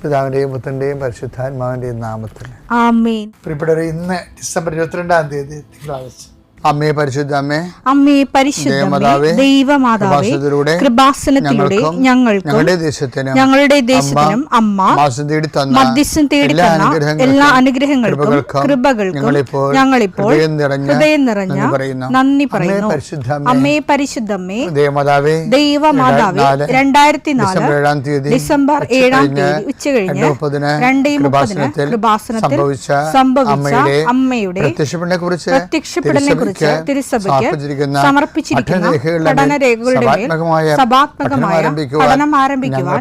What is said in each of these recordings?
പിതാവിൻ്റെയും പുത്രൻ്റെയും പരിശുദ്ധാത്മാവിൻ്റെയും നാമത്തിൽ ആമേൻ. പ്രിയപ്പെട്ടവരെ, ഇന്ന് ഡിസംബർ 22-ാം തീയതി തിങ്കളാഴ്ച. അമ്മേ പരിശുദ്ധ അമ്മേ, അമ്മേ പരിശുദ്ധ ദൈവമാതാവേ, കൃപാസനത്തിലൂടെ ഞങ്ങൾക്കും ഞങ്ങളുടെ ദേശത്തിനും അമ്മ മധ്യസ്ഥം തേടി തന്ന എല്ലാ അനുഗ്രഹങ്ങൾക്കും കൃപകൾക്കും ഞങ്ങളിപ്പോൾ ഹൃദയം നിറഞ്ഞ നന്ദി പറയുന്നു. അമ്മേ പരിശുദ്ധമ്മേ ദൈവമാതാവേ, 2004 ഡിസംബർ 7-ാം തീയതി ഉച്ചകഴിഞ്ഞ് 2:30 കൃപാസനത്തിൽ സംഭവിച്ച അമ്മയുടെ പ്രത്യക്ഷപ്പെടലിനെ തിരുസഭയ്ക്ക് സമർപ്പിച്ചിരിക്കുന്ന പഠനരേഖകളുടെ മേൽ സഭാത്മകമായ പഠനം ആരംഭിക്കുവാൻ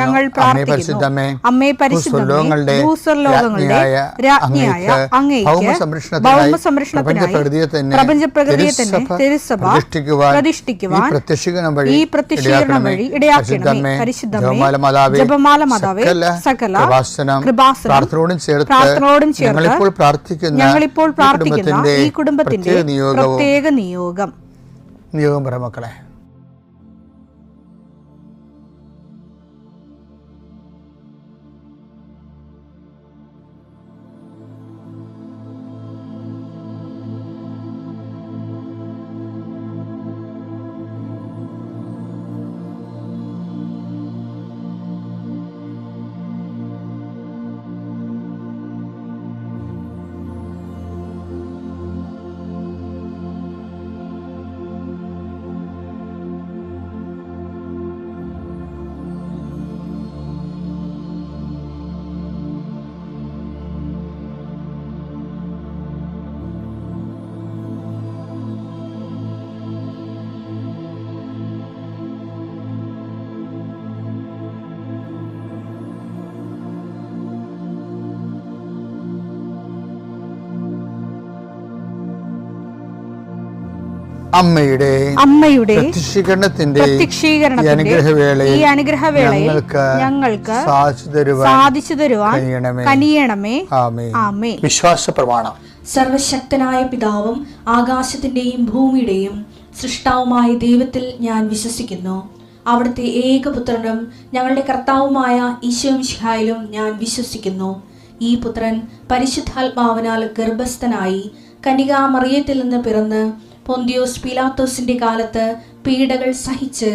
ഞങ്ങൾ പ്രാർത്ഥിക്കുന്നു. അമ്മേ പരിശുദ്ധമേ, ഭൂസ്വർലോകങ്ങളുടെ രാജ്ഞിയായ അങ്ങേയ്ക്ക് ഭൗമസംരക്ഷണത്തിനായി പ്രപഞ്ചപ്രകൃതിയെ തന്നെ തിരുസഭ പ്രതിഷ്ഠിക്കുവാൻ ഈ പ്രത്യക്ഷീകരണം വഴി ഇടയാക്കണമേ. പരിശുദ്ധമേ, ജപമാല മാതാവേ, സകല കൃപാസനം പ്രാർത്ഥനയോടും ചേർത്ത് ഞങ്ങളിപ്പോൾ പ്രാർത്ഥിക്കുന്ന ഈ കുടുംബത്തിന്റെ പ്രത്യേക നിയോഗം പറ മക്കളെ. അമ്മയുടെ പ്രത്യക്ഷീകരണത്തിന്റെ ഈ അനുഗ്രഹവേളയിൽ ഞങ്ങൾക്ക് സാധിച്ചു തരുവാൻ കനിയണമേ. ആമേൻ. വിശ്വാസ പ്രമാണം. സർവശക്തനായ പിതാവും ആകാശത്തിന്റെയും ഭൂമിയുടെയും സൃഷ്ടാവുമായ ദൈവത്തിൽ ഞാൻ വിശ്വസിക്കുന്നു. അവിടുത്തെ ഏകപുത്രനും ഞങ്ങളുടെ കർത്താവുമായ ഈശോ മിശിഹായിലും ഞാൻ വിശ്വസിക്കുന്നു. ഈ പുത്രൻ പരിശുദ്ധാത്മാവിനാൽ ഗർഭസ്ഥനായി കന്യകാമറിയത്തിൽ നിന്ന് പിറന്ന് പൊന്തിയോസ് പീലാത്തോസിന്റെ കാലത്ത് പീഡകൾ സഹിച്ച്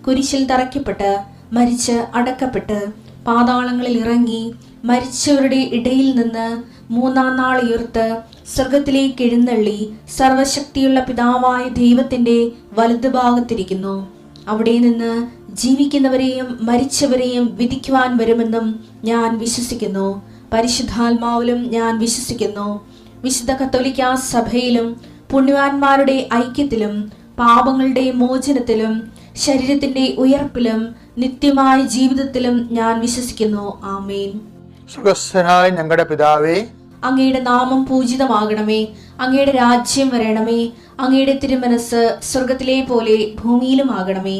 കുരിശിൽ തറയ്ക്കപ്പെട്ട് മരിച്ച് അടക്കപ്പെട്ട് പാതാളങ്ങളിൽ ഇറങ്ങി മരിച്ചവരുടെ ഇടയിൽ നിന്ന് 3-ാം നാൾ ഉയർത്ത് സ്വർഗത്തിലേക്ക് എഴുന്നള്ളി സർവശക്തിയുള്ള പിതാവായ ദൈവത്തിന്റെ വലതുഭാഗത്തിരിക്കുന്നു. അവിടെ നിന്ന് ജീവിക്കുന്നവരെയും മരിച്ചവരെയും വിധിക്കുവാൻ വരുമെന്നും ഞാൻ വിശ്വസിക്കുന്നു. പരിശുദ്ധാത്മാവിലും ഞാൻ വിശ്വസിക്കുന്നു. വിശുദ്ധ കത്തോലിക്കാ സഭയിലും പുണ്യവാന്മാരുടെ ഐക്യത്തിലും പാപങ്ങളുടെ മോചനത്തിലും ശരീരത്തിന്റെ ഉയർപ്പിലും നിത്യമായ ജീവിതത്തിലും ഞാൻ വിശ്വസിക്കുന്നു. ആമേൻ. സ്വർഗ്ഗസ്ഥനായ ഞങ്ങളുടെ പിതാവേ, അങ്ങയുടെ നാമം പൂജിതമാകണമേ. അങ്ങയുടെ രാജ്യം വരണമേ. അങ്ങയുടെ തിരുമനസ് സ്വർഗത്തിലെ പോലെ ഭൂമിയിലും ആകണമേ.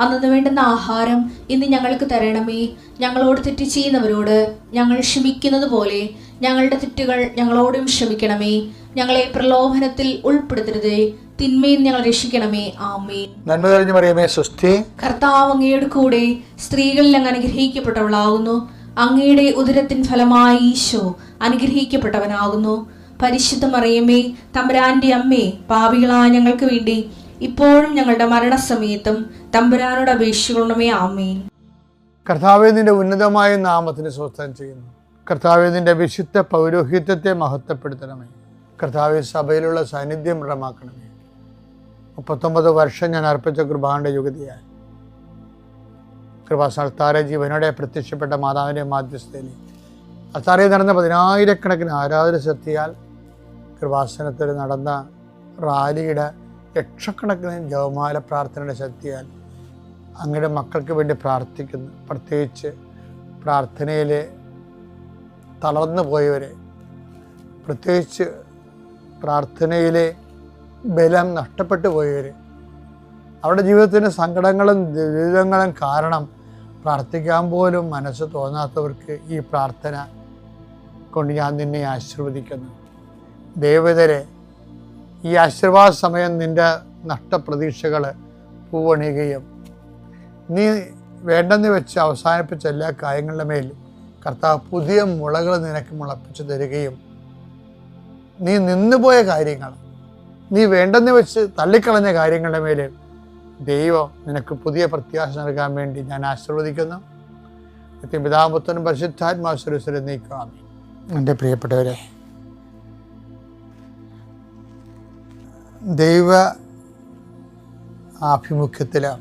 അന്നു വേണ്ടുന്ന ആഹാരം ഇന്ന് ഞങ്ങൾക്ക് തരണമേ. ഞങ്ങളോട് തെറ്റ് ചെയ്യുന്നവരോട് ഞങ്ങൾ ക്ഷമിക്കുന്നത് പോലെ ഞങ്ങളുടെ തെറ്റുകൾ ഞങ്ങളോടും ക്ഷമിക്കണമേ. ഞങ്ങളെ പ്രലോഭനത്തിൽ ഉൾപ്പെടുത്തരുതേ, തിന്മയിൽ ഞങ്ങൾ രക്ഷിക്കണമേ. ആമേൻ. നന്മ നിറഞ്ഞ മറിയമേ, സ്വസ്തി. കർത്താവ് അങ്ങയുടെ കൂടെ സ്ത്രീകളിൽ അങ്ങ് അനുഗ്രഹിക്കപ്പെട്ടവളാകുന്നു. അങ്ങയുടെ ഉദരത്തിൻ ഫലമായി ഈശോ അനുഗ്രഹിക്കപ്പെട്ടവനാകുന്നു. പരിശുദ്ധ മറിയമേ, തമ്പുരാന്റെ അമ്മേ, പാപികളായ ഞങ്ങൾക്ക് വേണ്ടി ഇപ്പോഴും ഞങ്ങളുടെ മരണസമയത്തും തമ്പുരാനോട് അപേക്ഷിക്കണമേ. ആമേൻ. കർത്താവേ, നിന്റെ ഉന്നതമായ നാമത്തിന് സ്വസ്ഥം ചെയ്യുന്നു. കർത്താവേ, നിന്റെ വിശുദ്ധ പൗരോഹിത്യത്തെ മഹത്വപ്പെടുത്തണമേ. കർത്താവേ, സഭയിലുള്ള സാന്നിധ്യം ദൃഢമാക്കണമേ. 39 വർഷം ഞാൻ അർപ്പിച്ച കൃപാന്റെ യുഗതിയായി കൃപാസ്ഥാന ജീവനോടെ പ്രത്യക്ഷപ്പെട്ട മാതാവിൻ്റെ മാധ്യസ്ഥയിൽ അത്താറയിൽ നടന്ന 10,000-കണക്കിന് ആരാധന ശക്തിയാൽ കൃപാസനത്തിൽ നടന്ന റാലിയുടെ ലക്ഷക്കണക്കിന് ജപമാല പ്രാർത്ഥനയുടെ ശക്തിയാൽ അങ്ങയുടെ മക്കൾക്ക് വേണ്ടി പ്രാർത്ഥിക്കുന്നു. പ്രത്യേകിച്ച് പ്രാർത്ഥനയിൽ തളർന്നു പോയവരെ, പ്രത്യേകിച്ച് പ്രാർത്ഥനയിലെ ബലം നഷ്ടപ്പെട്ടു പോയവർ, അവരുടെ ജീവിതത്തിന് സങ്കടങ്ങളും ദുരിതങ്ങളും കാരണം പ്രാർത്ഥിക്കാൻ പോലും മനസ്സ് തോന്നാത്തവർക്ക് ഈ പ്രാർത്ഥന കൊണ്ട് ഞാൻ നിന്നെ ആശീർവദിക്കുന്നു. ദൈവതരെ, ഈ ആശീർവാദ സമയം നിൻ്റെ നഷ്ടപ്രതീക്ഷകൾ പൂവണിയുകയും നീ വേണ്ടെന്ന് വെച്ച് അവസാനിപ്പിച്ച എല്ലാ കാര്യങ്ങളുടെ മേൽ കർത്താവ് പുതിയ മുളകൾ നിനക്ക് മുളപ്പിച്ചു തരികയും നീ നിന്നുപോയ കാര്യങ്ങൾ, നീ വേണ്ടെന്ന് വെച്ച് തള്ളിക്കളഞ്ഞ കാര്യങ്ങളുടെ മേലെ ദൈവം നിനക്ക് പുതിയ പ്രത്യാശ നൽകാൻ വേണ്ടി ഞാൻ ആശീർവദിക്കുന്നു. പിതാപുത്രനും പരിശുദ്ധാത്മാശ്വരസ്വരം നീക്കാം. എൻ്റെ പ്രിയപ്പെട്ടവരെ, ദൈവ ആഭിമുഖ്യത്തിലും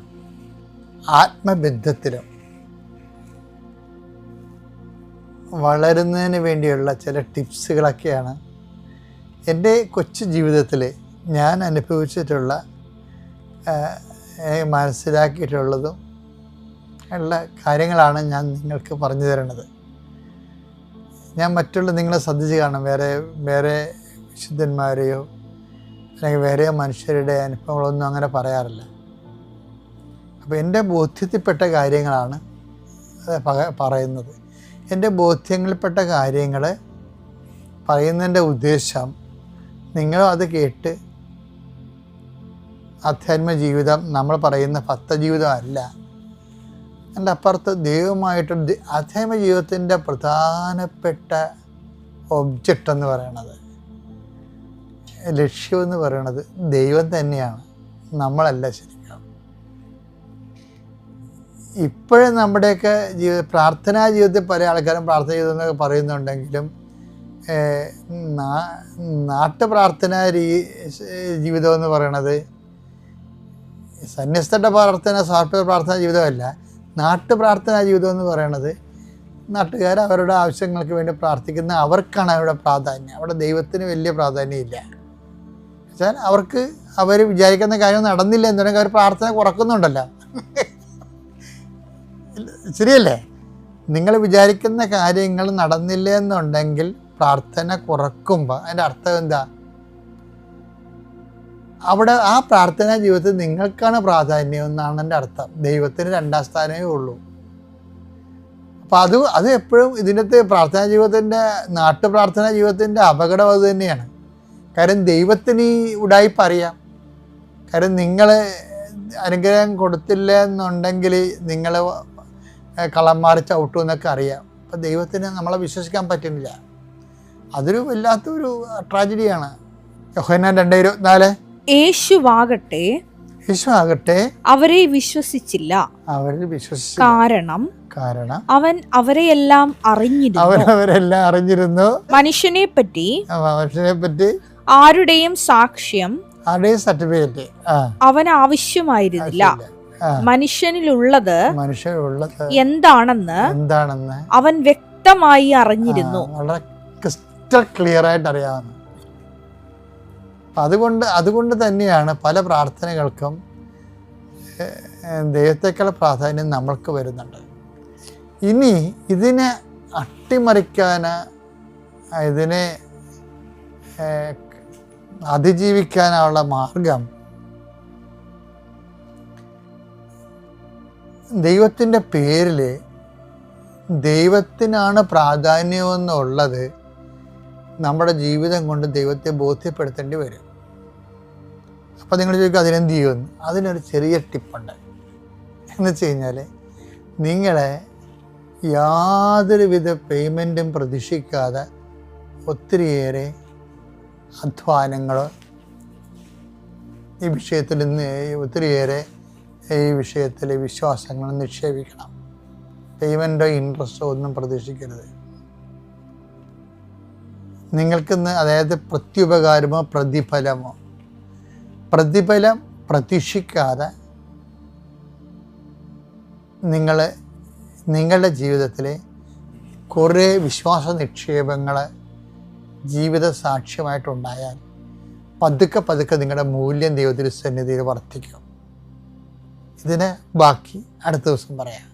ആത്മബന്ധത്തിലും വളരുന്നതിന് വേണ്ടിയുള്ള ചില ടിപ്സുകളൊക്കെയാണ് എൻ്റെ കൊച്ചു ജീവിതത്തിൽ ഞാൻ അനുഭവിച്ചിട്ടുള്ള മനസ്സിലാക്കിയിട്ടുള്ളതും ഉള്ള കാര്യങ്ങളാണ് ഞാൻ നിങ്ങൾക്ക് പറഞ്ഞു തരുന്നത്. ഞാൻ മറ്റുള്ള നിങ്ങളെ ശ്രദ്ധിച്ച് കാണും, വേറെ വിശുദ്ധന്മാരെയോ അല്ലെങ്കിൽ വേറെ മനുഷ്യരുടെ അനുഭവങ്ങളൊന്നും അങ്ങനെ പറയാറില്ല. അപ്പോൾ എൻ്റെ ബോധ്യത്തിൽപ്പെട്ട കാര്യങ്ങളാണ് പറയുന്നത്. എൻ്റെ ബോധ്യങ്ങളിൽപ്പെട്ട കാര്യങ്ങൾ പറയുന്നതിൻ്റെ ഉദ്ദേശം നിങ്ങളും അത് കേട്ട് ആധ്യാത്മ ജീവിതം നമ്മൾ പറയുന്ന ഭക്തജീവിതം അല്ല, അതിൻ്റെ അപ്പുറത്ത് ദൈവമായിട്ട് ആധ്യാത്മ ജീവിതത്തിൻ്റെ പ്രധാനപ്പെട്ട ഒബ്ജക്റ്റ് എന്ന് പറയണത്, ലക്ഷ്യമെന്ന് പറയണത് ദൈവം തന്നെയാണ്, നമ്മളല്ല. ശരിക്കും ഇപ്പോഴും നമ്മുടെയൊക്കെ പ്രാർത്ഥനാ ജീവിതത്തിൽ പല ആൾക്കാരും പ്രാർത്ഥന ജീവിതം എന്നൊക്കെ പറയുന്നുണ്ടെങ്കിലും നാട്ടുപ്രാർത്ഥനാ ജീവിതം എന്ന് പറയണത് സന്യസ്തരുടെ പ്രാർത്ഥന, സമർപ്പിത പ്രാർത്ഥനാ ജീവിതമല്ല. നാട്ടുപ്രാർത്ഥനാ ജീവിതം എന്ന് പറയണത് നാട്ടുകാർ അവരുടെ ആവശ്യങ്ങൾക്ക് വേണ്ടി പ്രാർത്ഥിക്കുന്ന അവർക്കാണ് അവിടെ പ്രാധാന്യം. അവിടെ ദൈവത്തിന് വലിയ പ്രാധാന്യമില്ല. വെച്ചാൽ അവർക്ക് അവർ വിചാരിക്കുന്ന കാര്യം നടന്നില്ല എന്നുണ്ടെങ്കിൽ അവർ പ്രാർത്ഥന കുറക്കുന്നുണ്ടല്ലോ. ശരിയല്ലേ? നിങ്ങൾ വിചാരിക്കുന്ന കാര്യങ്ങൾ നടന്നില്ല എന്നുണ്ടെങ്കിൽ പ്രാർത്ഥന കുറക്കുമ്പോൾ അതിൻ്റെ അർത്ഥം എന്താ? അവിടെ ആ പ്രാർത്ഥനാ ജീവിതത്തിൽ നിങ്ങൾക്കാണ് പ്രാധാന്യം എന്നാണ് എൻ്റെ അർത്ഥം. ദൈവത്തിന് രണ്ടാം സ്ഥാനമേ ഉള്ളൂ. അപ്പോൾ അത് എപ്പോഴും ഇതിനകത്ത് പ്രാർത്ഥനാ ജീവിതത്തിൻ്റെ നാട്ടുപ്രാർത്ഥനാ ജീവിതത്തിൻ്റെ അപകടം അത് തന്നെയാണ്. കാര്യം ദൈവത്തിന് ഈ ഉടായിപ്പ് അറിയാം. കാര്യം നിങ്ങൾ അനുഗ്രഹം കൊടുത്തില്ല എന്നുണ്ടെങ്കിൽ നിങ്ങൾ കള്ളന്മാർ ചവിട്ടും എന്നൊക്കെ അറിയാം. അപ്പം ദൈവത്തിന് നമ്മളെ വിശ്വസിക്കാൻ പറ്റുന്നില്ല. അതൊരു വല്ലാത്തൊരു ട്രാജഡിയാണ്. യോഹന്നാൻ 2:24 യേശുവാകട്ടെ അവരെ വിശ്വസിച്ചില്ല, കാരണം അവൻ അവരെല്ലാം അറിഞ്ഞിരുന്നു. മനുഷ്യനെ പറ്റി ആരുടെയും സാക്ഷ്യം സർട്ടിഫിക്കറ്റ് അവന് ആവശ്യമായിരുന്നില്ല. മനുഷ്യനിലുള്ളത് എന്താണെന്ന് അവൻ വ്യക്തമായി അറിഞ്ഞിരുന്നു. വളരെ ക്രിസ്റ്റൽ ക്ലിയർ ആയിട്ട് അറിയാവുന്ന. അതുകൊണ്ട് തന്നെയാണ് പല പ്രാർത്ഥനകൾക്കും ദൈവത്തെക്കാൾ പ്രാധാന്യം നമ്മൾക്ക് വരുന്നുണ്ട്. ഇനി ഇതിനെ അട്ടിമറിക്കാൻ, ഇതിനെ അതിജീവിക്കാനുള്ള മാർഗം ദൈവത്തിൻ്റെ പേരിൽ ദൈവത്തിനാണ് പ്രാധാന്യമെന്നുള്ളത് നമ്മുടെ ജീവിതം കൊണ്ട് ദൈവത്തെ ബോധ്യപ്പെടുത്തേണ്ടി വരും. അപ്പോൾ നിങ്ങൾ ചോദിക്കും അതിനെന്ത് ചെയ്യുമെന്ന്. അതിനൊരു ചെറിയ ടിപ്പുണ്ട്. എന്ന് വെച്ച് കഴിഞ്ഞാൽ നിങ്ങളെ യാതൊരുവിധ പേയ്മെൻറ്റും പ്രതീക്ഷിക്കാതെ ഒത്തിരിയേറെ അധ്വാനങ്ങൾ ഈ വിഷയത്തിൽ ഒത്തിരിയേറെ ഈ വിഷയത്തിൽ വിശ്വാസങ്ങൾ നിക്ഷേപിക്കണം. പേയ്മെൻറ്റോ ഇൻട്രസ്റ്റോ ഒന്നും പ്രതീക്ഷിക്കരുത്. നിങ്ങൾക്കിന്ന് അതായത് പ്രത്യുപകാരമോ പ്രതിഫലം പ്രതീക്ഷിക്കാതെ നിങ്ങളുടെ ജീവിതത്തിലെ കുറേ വിശ്വാസ നിക്ഷേപങ്ങൾ ജീവിത സാക്ഷ്യമായിട്ടുണ്ടായാൽ പതുക്കെ നിങ്ങളുടെ മൂല്യം ദൈവത്തിൻ്റെ സന്നിധിയിൽ വർദ്ധിക്കും. ഇതിന് ബാക്കി അടുത്ത ദിവസം പറയാം.